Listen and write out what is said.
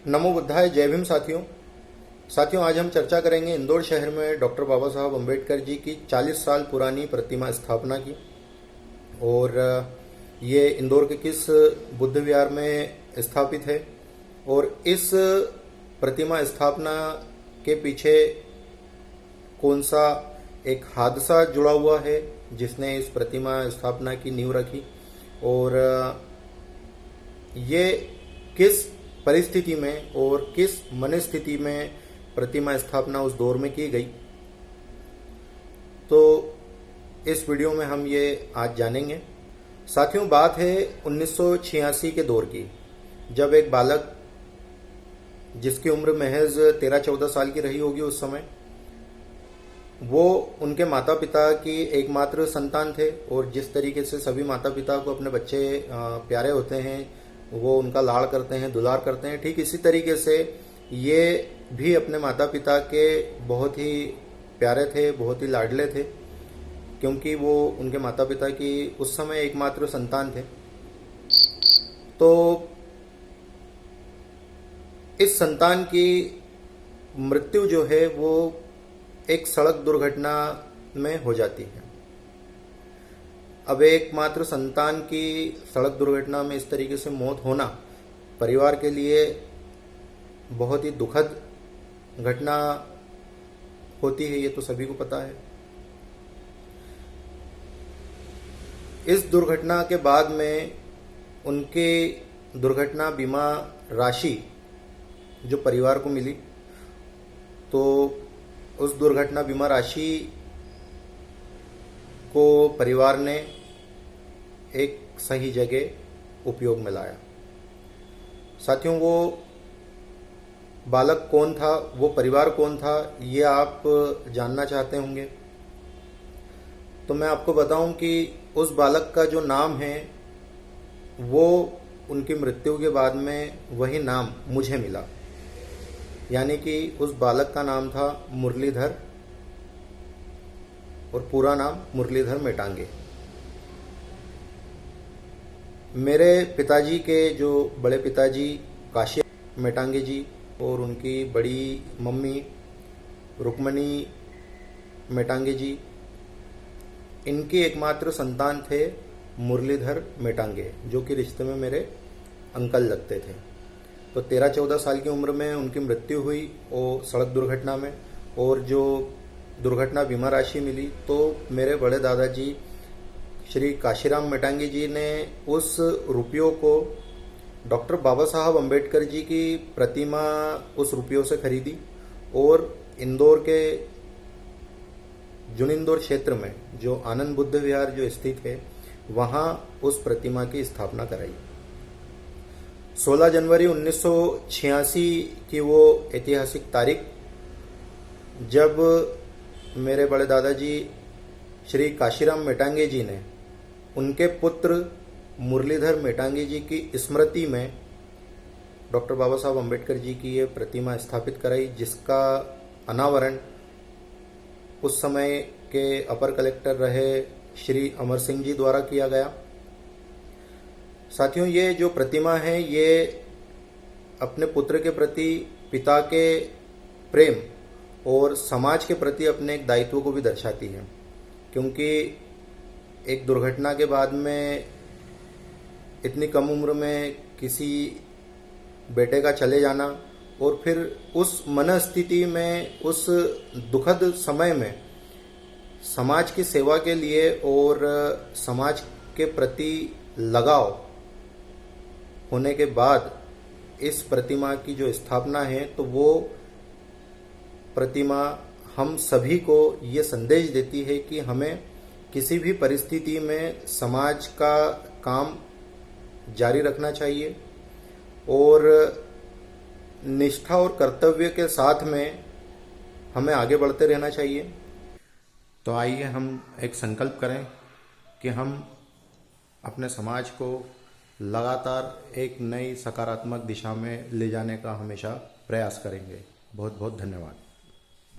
नमो बुद्धाय। जय भीम साथियों, आज हम चर्चा करेंगे इंदौर शहर में डॉक्टर बाबा साहब अम्बेडकर जी की 40 साल पुरानी प्रतिमा स्थापना की। और ये इंदौर के किस बुद्ध विहार में स्थापित है और इस प्रतिमा स्थापना के पीछे कौन सा एक हादसा जुड़ा हुआ है जिसने इस प्रतिमा स्थापना की नींव रखी, और ये किस परिस्थिति में और किस मनस्थिति में प्रतिमा स्थापना उस दौर में की गई, तो इस वीडियो में हम ये आज जानेंगे। साथियों, बात है 1986 के दौर की, जब एक बालक जिसकी उम्र महज 13-14 साल की रही होगी उस समय, वो उनके माता पिता की एकमात्र संतान थे। और जिस तरीके से सभी माता पिता को अपने बच्चे प्यारे होते हैं, वो उनका लाड़ करते हैं, दुलार करते हैं, ठीक इसी तरीके से ये भी अपने माता पिता के बहुत ही प्यारे थे, बहुत ही लाडले थे, क्योंकि वो उनके माता पिता की उस समय एकमात्र संतान थे। तो इस संतान की मृत्यु जो है वो एक सड़क दुर्घटना में हो जाती है। अब एकमात्र संतान की सड़क दुर्घटना में इस तरीके से मौत होना परिवार के लिए बहुत ही दुखद घटना होती है, ये तो सभी को पता है। इस दुर्घटना के बाद में उनके दुर्घटना बीमा राशि जो परिवार को मिली, तो उस दुर्घटना बीमा राशि को परिवार ने एक सही जगह उपयोग में लाया। साथियों, वो बालक कौन था, वो परिवार कौन था, ये आप जानना चाहते होंगे। तो मैं आपको बताऊं कि उस बालक का जो नाम है वो उनकी मृत्यु के बाद में वही नाम मुझे मिला, यानी कि उस बालक का नाम था मुरलीधर, और पूरा नाम मुरलीधर मेटांगे। मेरे पिताजी के जो बड़े पिताजी काशी मेटांगे जी और उनकी बड़ी मम्मी रुक्मणी मेटांगे जी, इनके एकमात्र संतान थे मुरलीधर मेटांगे, जो कि रिश्ते में मेरे अंकल लगते थे। तो 13-14 साल की उम्र में उनकी मृत्यु हुई और सड़क दुर्घटना में, और जो दुर्घटना बीमा राशि मिली, तो मेरे बड़े दादाजी श्री काशीराम मेटांगे जी ने उस रुपयों को डॉक्टर बाबा साहब अम्बेडकर जी की प्रतिमा उस रुपयों से खरीदी और इंदौर के जुनिंदौर क्षेत्र में जो आनंद बुद्ध विहार जो स्थित है, वहाँ उस प्रतिमा की स्थापना कराई। 16 जनवरी 1986 की वो ऐतिहासिक तारीख, जब मेरे बड़े दादाजी श्री काशीराम मेटांगे जी ने उनके पुत्र मुरलीधर मेटांगे जी की स्मृति में डॉक्टर बाबा साहब अम्बेडकर जी की ये प्रतिमा स्थापित कराई, जिसका अनावरण उस समय के अपर कलेक्टर रहे श्री अमर सिंह जी द्वारा किया गया। साथियों, ये जो प्रतिमा है ये अपने पुत्र के प्रति पिता के प्रेम और समाज के प्रति अपने एक दायित्व को भी दर्शाती है, क्योंकि एक दुर्घटना के बाद में इतनी कम उम्र में किसी बेटे का चले जाना, और फिर उस मनस्थिति में, उस दुखद समय में समाज की सेवा के लिए और समाज के प्रति लगाव होने के बाद इस प्रतिमा की जो स्थापना है, तो वो प्रतिमा हम सभी को ये संदेश देती है कि हमें किसी भी परिस्थिति में समाज का काम जारी रखना चाहिए और निष्ठा और कर्तव्य के साथ में हमें आगे बढ़ते रहना चाहिए। तो आइए हम एक संकल्प करें कि हम अपने समाज को लगातार एक नई सकारात्मक दिशा में ले जाने का हमेशा प्रयास करेंगे। बहुत बहुत धन्यवाद।